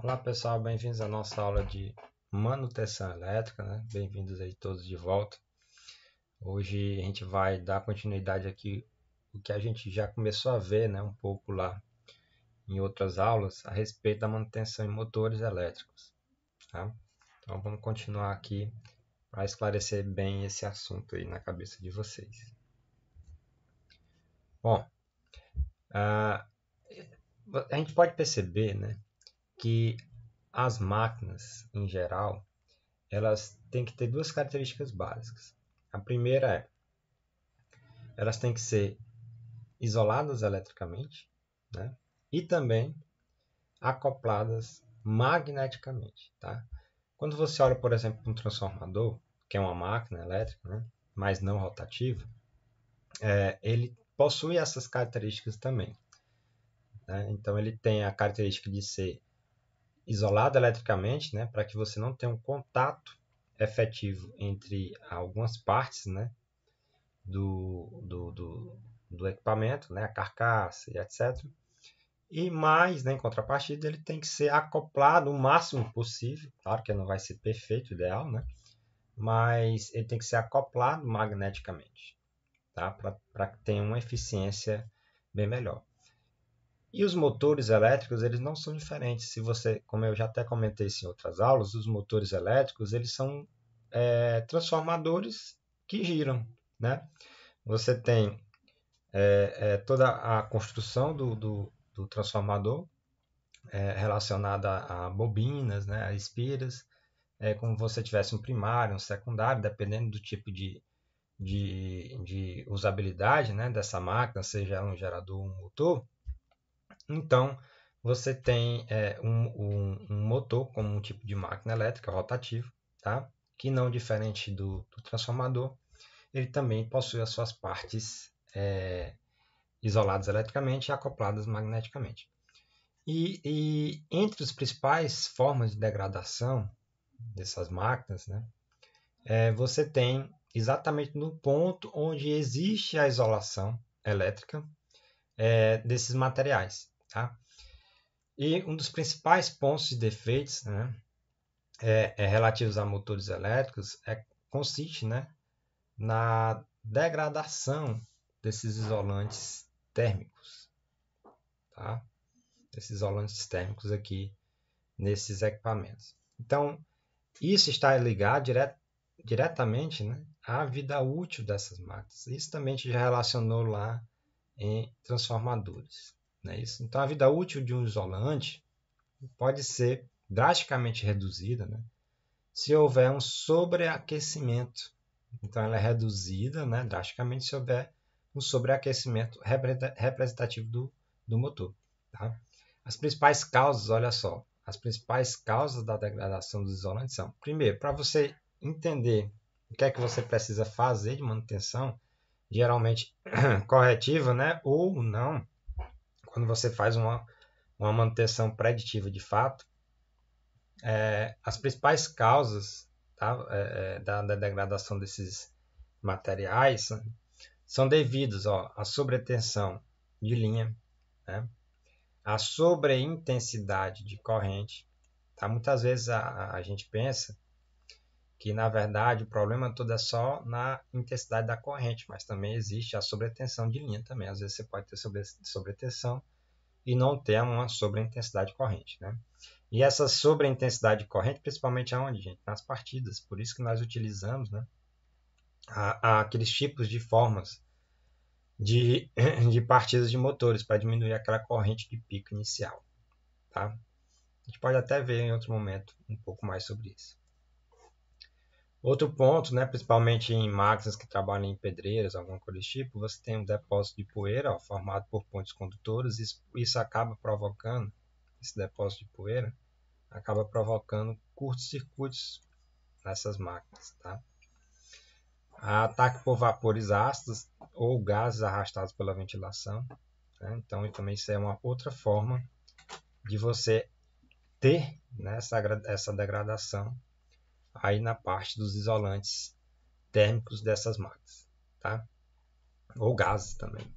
Olá pessoal, bem-vindos à nossa aula de manutenção elétrica, né? Bem-vindos aí todos de volta. Hoje a gente vai dar continuidade aqui o que a gente já começou a ver, né, um pouco lá em outras aulas a respeito da manutenção em motores elétricos, tá? Então vamos continuar aqui para esclarecer bem esse assunto aí na cabeça de vocês. Bom, a gente pode perceber, né, que as máquinas em geral elas têm que ter duas características básicas. A primeira é, elas têm que ser isoladas eletricamente, né? E também acopladas magneticamente, tá? Quando você olha, por exemplo, para um transformador, que é uma máquina elétrica, né? Mas não rotativa, ele possui essas características também, né? Então ele tem a característica de ser isolado eletricamente, né? Para que você não tenha um contato efetivo entre algumas partes, né? do equipamento, né, a carcaça e etc. E mais, né, em contrapartida, ele tem que ser acoplado o máximo possível. Claro que não vai ser perfeito, ideal, né? Mas ele tem que ser acoplado magneticamente, tá? Para que tenha uma eficiência bem melhor. E os motores elétricos, eles não são diferentes. Se você, como eu já até comentei isso em outras aulas, os motores elétricos, eles são transformadores que giram, né? Você tem toda a construção do transformador relacionada a bobinas, né, a espiras, como se você tivesse um primário, um secundário, dependendo do tipo de usabilidade, né, dessa máquina, seja um gerador ou um motor. Então, você tem um motor como um tipo de máquina elétrica rotativo, tá? Que não diferente do transformador, ele também possui as suas partes isoladas eletricamente e acopladas magneticamente. E entre as principais formas de degradação dessas máquinas, né, você tem exatamente no ponto onde existe a isolação elétrica desses materiais. Tá? E um dos principais pontos de defeitos, né, relativos a motores elétricos consiste, né, na degradação desses isolantes térmicos. Tá? Esses isolantes térmicos aqui nesses equipamentos. Então, isso está ligado diretamente, né, à vida útil dessas máquinas. Isso também já relacionou lá em transformadores. Né? Isso. Então, a vida útil de um isolante pode ser drasticamente reduzida, né, se houver um sobreaquecimento. Então, ela é reduzida, né, drasticamente se houver um sobreaquecimento representativo do motor. Tá? As principais causas, olha só, as principais causas da degradação dos isolantes são, primeiro, para você entender o que é que você precisa fazer de manutenção, geralmente corretiva, né, ou não, quando você faz uma manutenção preditiva de fato, as principais causas, tá, da degradação desses materiais são devidos à sobretensão de linha, né, a sobreintensidade de corrente. Tá? Muitas vezes a gente pensa que, na verdade, o problema todo é só na intensidade da corrente, mas também existe a sobretensão de linha também. Às vezes você pode ter sobretensão e não ter uma sobreintensidade de corrente. Né? E essa sobreintensidade de corrente, principalmente aonde, gente? Nas partidas. Por isso que nós utilizamos, né, aqueles tipos de formas de partidas de motores para diminuir aquela corrente de pico inicial. Tá? A gente pode até ver em outro momento um pouco mais sobre isso. Outro ponto, né, principalmente em máquinas que trabalham em pedreiras, alguma coisa desse tipo, você tem um depósito de poeira formado por pontes condutores. Isso acaba provocando, esse depósito de poeira, acaba provocando curtos-circuitos nessas máquinas. Tá? Ataque por vapores ácidos ou gases arrastados pela ventilação. Né? Então, também isso é uma outra forma de você ter, né, essa degradação aí na parte dos isolantes térmicos dessas máquinas, tá? Ou gases também.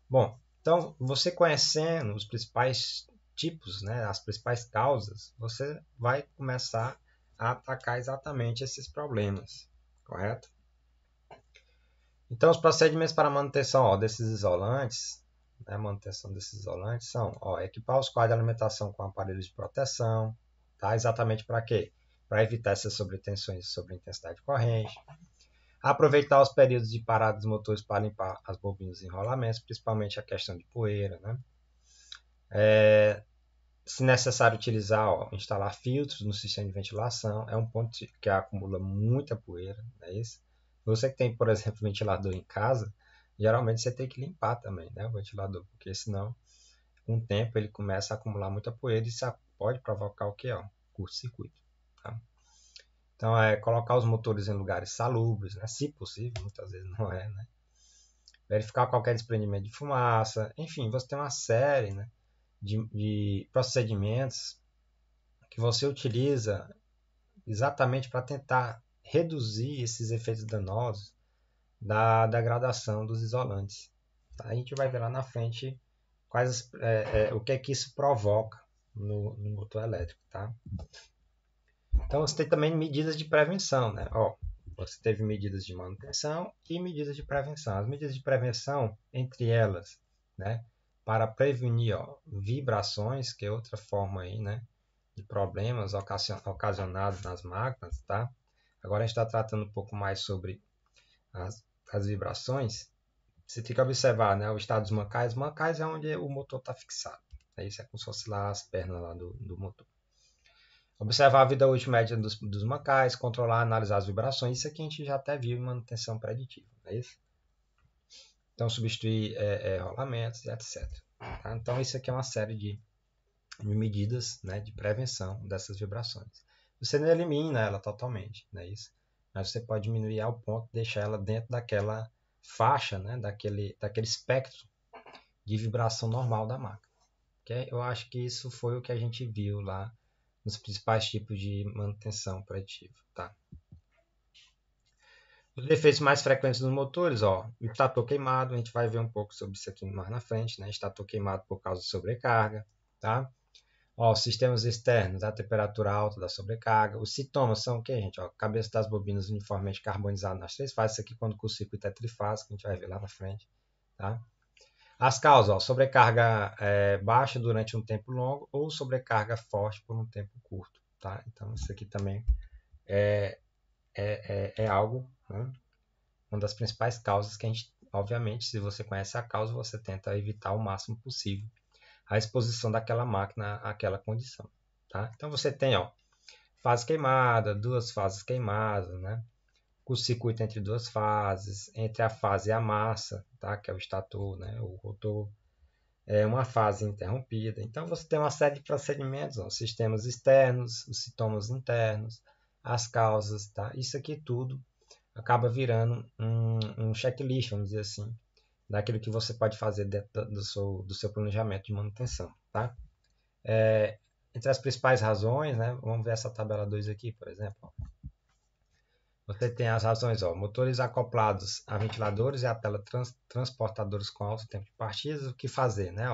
Bom, então você conhecendo os principais tipos, né, as principais causas, você vai começar a atacar exatamente esses problemas, correto? Então, os procedimentos para manutenção desses isolantes, né, manutenção desses isolantes são equipar os quadros de alimentação com aparelhos de proteção, tá? Exatamente para quê? Para evitar essas sobretensões sobre intensidade de corrente. Aproveitar os períodos de parada dos motores para limpar as bobinas e enrolamentos, principalmente a questão de poeira, né? Se necessário utilizar, instalar filtros no sistema de ventilação, é um ponto que acumula muita poeira, não é isso? Você que tem, por exemplo, ventilador em casa, geralmente você tem que limpar também, né, o ventilador, porque senão, com o tempo, ele começa a acumular muita poeira e isso pode provocar o que? Curto-circuito. Tá? Então, colocar os motores em lugares salubres, né, se possível, muitas vezes não é, né? Verificar qualquer desprendimento de fumaça, enfim, você tem uma série, né, de procedimentos que você utiliza exatamente para tentar reduzir esses efeitos danosos da degradação dos isolantes. Tá? A gente vai ver lá na frente o que é que isso provoca no motor elétrico. Tá? Então você tem também medidas de prevenção. Né? Você teve medidas de manutenção e medidas de prevenção. As medidas de prevenção, entre elas, né, para prevenir vibrações, que é outra forma aí, né, de problemas ocasionados nas máquinas, tá? Agora a gente está tratando um pouco mais sobre as vibrações. Você tem que observar, né, o estado dos mancais. Mancais é onde o motor está fixado. Isso é como se fosse lá as pernas lá do motor. Observar a vida útil média dos mancais, controlar, analisar as vibrações. Isso aqui a gente já até viu em manutenção preditiva, não é isso? Então, substituir rolamentos, etc. Tá? Então, isso aqui é uma série de medidas, né, de prevenção dessas vibrações. Você não elimina ela totalmente, não é isso? Mas você pode diminuir ao ponto de deixar ela dentro daquela faixa, né, daquele espectro de vibração normal da máquina. Eu acho que isso foi o que a gente viu lá nos principais tipos de manutenção preditiva. Tá? Os defeitos mais frequentes dos motores, o estator queimado, a gente vai ver um pouco sobre isso aqui mais na frente, né? Estator queimado por causa de sobrecarga, tá? Sistemas externos, a temperatura alta da sobrecarga. Os sintomas são o que, gente? Cabeça das bobinas uniformemente carbonizada nas 3 fases. Isso aqui quando o circuito é trifásico, a gente vai ver lá na frente. Tá? As causas, sobrecarga baixa durante um tempo longo ou sobrecarga forte por um tempo curto. Tá? Então, isso aqui também é algo, né? Uma das principais causas que a gente, obviamente, se você conhece a causa, você tenta evitar o máximo possível a exposição daquela máquina àquela condição. Tá? Então você tem fase queimada, 2 fases queimadas, né? Curto-circuito entre 2 fases, entre a fase e a massa, tá? Que é o estator, né? O rotor, uma fase interrompida. Então você tem uma série de procedimentos, sistemas externos, os sintomas internos, as causas, tá? Isso aqui tudo acaba virando um checklist, vamos dizer assim, daquilo que você pode fazer dentro do seu planejamento de manutenção. Tá? Entre as principais razões, né, vamos ver essa tabela 2 aqui, por exemplo. Você tem as razões, motores acoplados a ventiladores e a tela transportadores com alto tempo de partida. O que fazer? Né?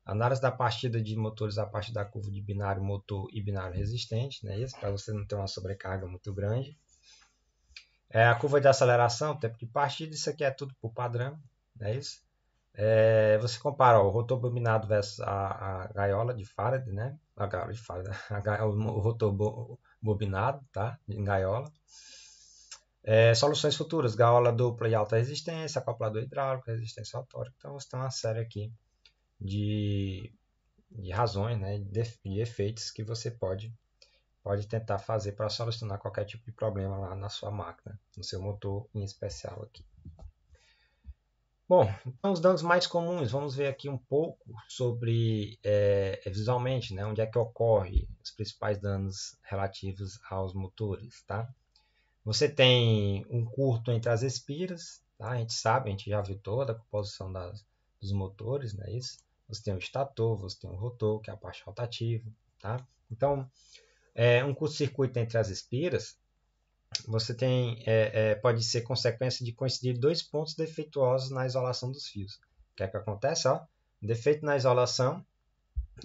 Análise da partida de motores a partir da curva de binário motor e binário resistente, né, isso, para você não ter uma sobrecarga muito grande. A curva de aceleração, tempo de partida, isso aqui é tudo por padrão, não é isso? Você compara o rotor bobinado versus a gaiola de Faraday, né? A gaiola de Faraday, o rotor bobinado, tá? Em gaiola. Soluções futuras, gaiola dupla e alta resistência, acoplador hidráulico, resistência autórica. Então você tem uma série aqui de razões, né? De efeitos que você pode tentar fazer para solucionar qualquer tipo de problema lá na sua máquina, no seu motor em especial aqui. Bom, então os danos mais comuns, vamos ver aqui um pouco sobre visualmente, né, onde é que ocorre os principais danos relativos aos motores, tá? Você tem um curto entre as espiras, tá? A gente sabe, a gente já viu toda a composição dos motores, não é isso? Você tem o estator, você tem o rotor, que é a parte rotativa, tá? Então, um curto-circuito entre as espiras, você tem, pode ser consequência de coincidir 2 pontos defeituosos na isolação dos fios. O que é que acontece? Defeito na isolação,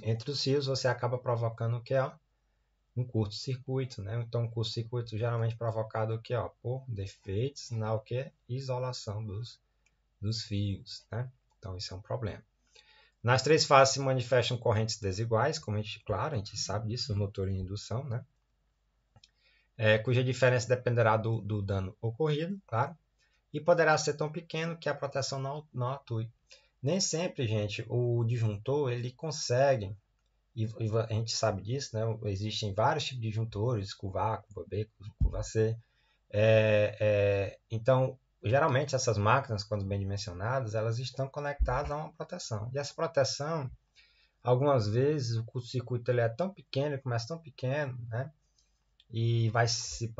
entre os fios, você acaba provocando o que é um curto-circuito, né? Então, um curto-circuito geralmente provocado o que por defeitos na o que isolação dos fios, né? Então, isso é um problema. Nas três fases se manifestam correntes desiguais, como claro, a gente sabe disso, no motor em indução, né? Cuja diferença dependerá do dano ocorrido, claro, e poderá ser tão pequeno que a proteção não atue. Nem sempre, gente, o disjuntor ele consegue, e a gente sabe disso, né? Existem vários tipos de disjuntores, curva A, curva B, curva C. Então, geralmente essas máquinas, quando bem dimensionadas, elas estão conectadas a uma proteção. E essa proteção, algumas vezes, o curto-circuito ele é tão pequeno, ele começa tão pequeno, né? E vai se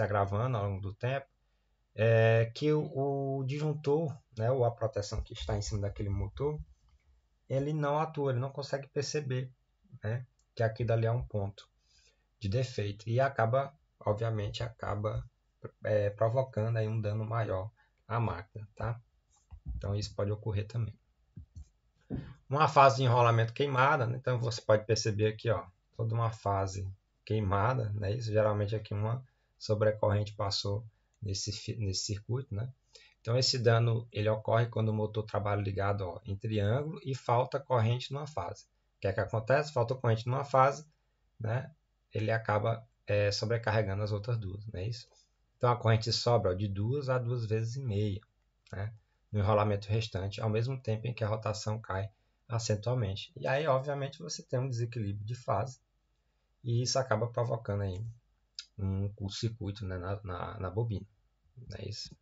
agravando ao longo do tempo, que o disjuntor, né, ou a proteção que está em cima daquele motor, ele não atua, ele não consegue perceber, né, que aquilo ali é um ponto de defeito e obviamente, provocando aí um dano maior à máquina, tá? Então isso pode ocorrer também. Uma fase de enrolamento queimada, né? Então você pode perceber aqui, toda uma fase queimada, né? Isso geralmente aqui uma sobrecorrente passou nesse circuito, né? Então esse dano ele ocorre quando o motor trabalha ligado em triângulo e falta corrente numa fase. O que é que acontece? Falta corrente numa fase, né? Ele acaba sobrecarregando as outras duas, não é isso? Então a corrente sobra de 2 a 2 vezes e meia, né? No enrolamento restante, ao mesmo tempo em que a rotação cai acentualmente. E aí, obviamente, você tem um desequilíbrio de fase e isso acaba provocando aí um curto-circuito, né, na bobina. Não é isso?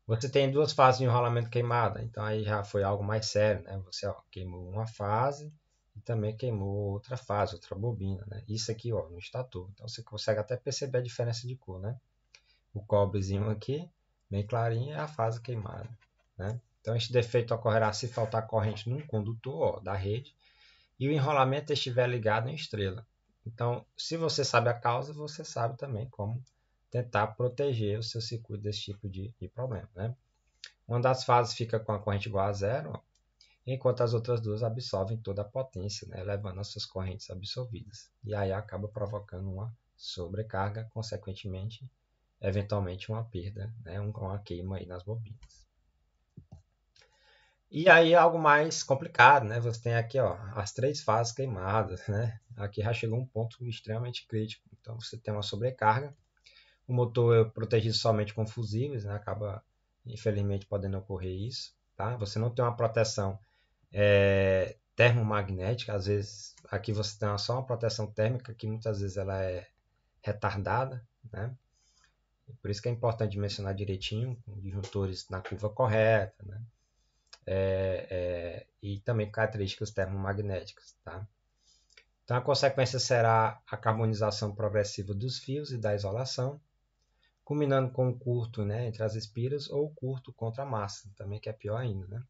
Você tem duas fases de enrolamento queimada, então aí já foi algo mais sério, né? Você queimou uma fase e também queimou outra fase, outra bobina, né? Isso aqui, no estator. Então você consegue até perceber a diferença de cor, né? O cobrezinho aqui, bem clarinho, é a fase queimada, né? Então este defeito ocorrerá se faltar corrente num condutor da rede e o enrolamento estiver ligado em estrela. Então, se você sabe a causa, você sabe também como tentar proteger o seu circuito desse tipo de problema, né? Uma das fases fica com a corrente igual a zero, enquanto as outras duas absorvem toda a potência, né, levando as suas correntes absorvidas. E aí acaba provocando uma sobrecarga, consequentemente, eventualmente uma perda, né, uma queima aí nas bobinas. E aí algo mais complicado, né? Você tem aqui as três fases queimadas, né? Aqui já chegou um ponto extremamente crítico. Então você tem uma sobrecarga. O motor é protegido somente com fusíveis, né? Acaba, infelizmente, podendo ocorrer isso. Tá? Você não tem uma proteção termomagnética. Às vezes, aqui você tem só uma proteção térmica, que muitas vezes ela é retardada. Né? Por isso que é importante mencionar direitinho, com disjuntores na curva correta. Né? E também características termomagnéticas. Tá? Então, a consequência será a carbonização progressiva dos fios e da isolação, culminando com um curto, né, entre as espiras ou curto contra a massa, também que é pior ainda. Né?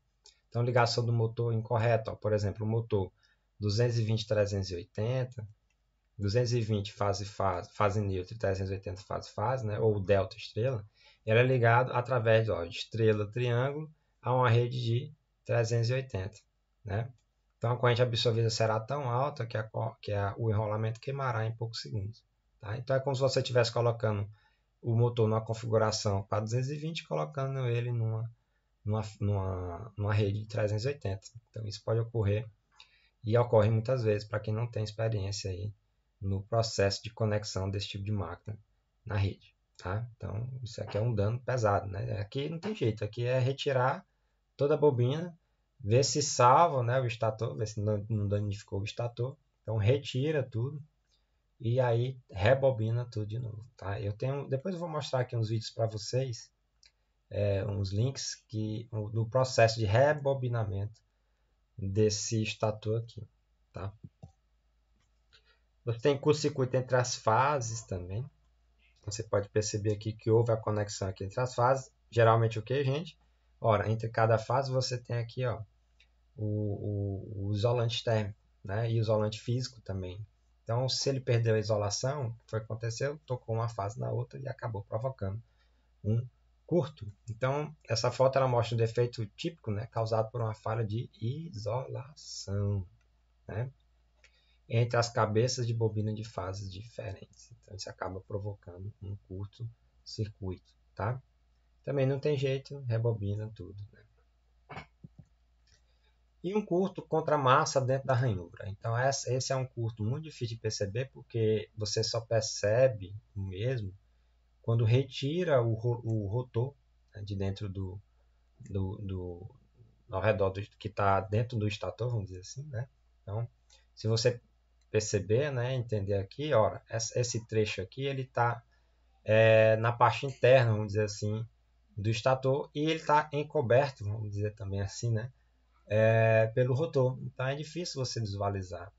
Então, ligação do motor incorreta, por exemplo, o motor 220-380, 220 fase neutra e 380 fase, né, ou delta estrela, ele é ligado através de estrela triângulo a uma rede de 380. Né? Então, a corrente absorvida será tão alta que o enrolamento queimará em poucos segundos. Tá? Então, é como se você estivesse colocando o motor numa configuração para 220 e colocando ele numa rede de 380. Então, isso pode ocorrer e ocorre muitas vezes para quem não tem experiência aí no processo de conexão desse tipo de máquina na rede. Tá? Então, isso aqui é um dano pesado. Né? Aqui não tem jeito, aqui é retirar toda a bobina, ver se salva, né, o estator, ver se não danificou o estator. Então, retira tudo e aí rebobina tudo de novo. Tá? Depois eu vou mostrar aqui uns vídeos para vocês, uns links do processo de rebobinamento desse estator aqui. Tá? Você tem curto-circuito entre as fases também. Você pode perceber aqui que houve a conexão aqui entre as fases. Geralmente o que, gente? Ora, entre cada fase você tem aqui o isolante térmico, né? E o isolante físico também. Então, se ele perdeu a isolação, o que foi que aconteceu? Tocou uma fase na outra e acabou provocando um curto. Então, essa foto ela mostra um defeito típico, né, causado por uma falha de isolação. né, entre as cabeças de bobina de fases diferentes. Então, isso acaba provocando um curto-circuito, tá? Também não tem jeito, rebobina tudo, né? E um curto contra massa dentro da ranhura. Então, esse é um curto muito difícil de perceber, porque você só percebe o mesmo quando retira o rotor, né, de dentro do ao redor que está dentro do estator, vamos dizer assim, né? Então, se você perceber, né, entender aqui, ora, esse trecho aqui ele está na parte interna, vamos dizer assim, do estator e ele está encoberto, vamos dizer também assim, né, pelo rotor. Então é difícil você visualizar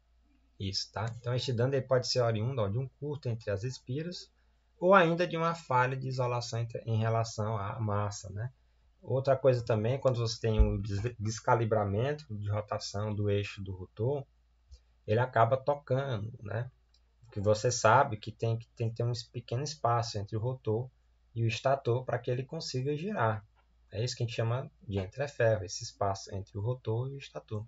isso, tá? Então este dano ele pode ser oriundo de um curto entre as espiras ou ainda de uma falha de isolação em relação à massa, né? Outra coisa também, quando você tem um descalibramento de rotação do eixo do rotor, ele acaba tocando, né? Porque você sabe que tem que ter um pequeno espaço entre o rotor e o estator para que ele consiga girar. É isso que a gente chama de entreferro, esse espaço entre o rotor e o estator.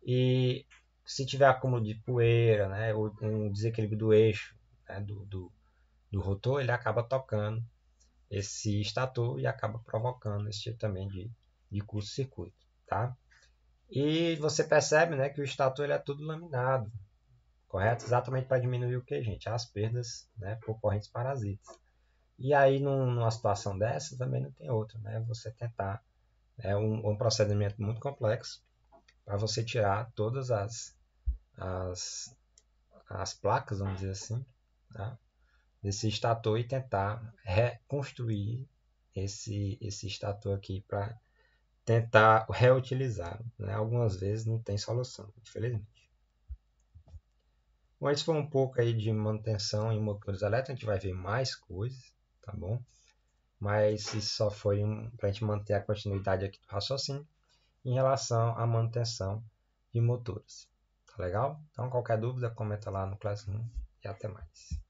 E se tiver acúmulo de poeira, né, ou um desequilíbrio do eixo, né, do rotor, ele acaba tocando esse estator e acaba provocando esse tipo também de curto-circuito, tá? E você percebe, né, que o estator ele é tudo laminado, correto? Exatamente para diminuir o que, gente? As perdas, né, por correntes parasitas. E aí, numa situação dessa, também não tem outra, né? Você tentar, é um procedimento muito complexo para você tirar todas as, as placas, vamos dizer assim, tá, desse estator e tentar reconstruir esse estator aqui para tentar reutilizar, né? Algumas vezes não tem solução, infelizmente. Bom, isso foi um pouco aí de manutenção em motores elétricos, a gente vai ver mais coisas, tá bom? Mas isso só foi para a gente manter a continuidade aqui do raciocínio em relação à manutenção de motores. Tá legal? Então, qualquer dúvida, comenta lá no Classroom e até mais.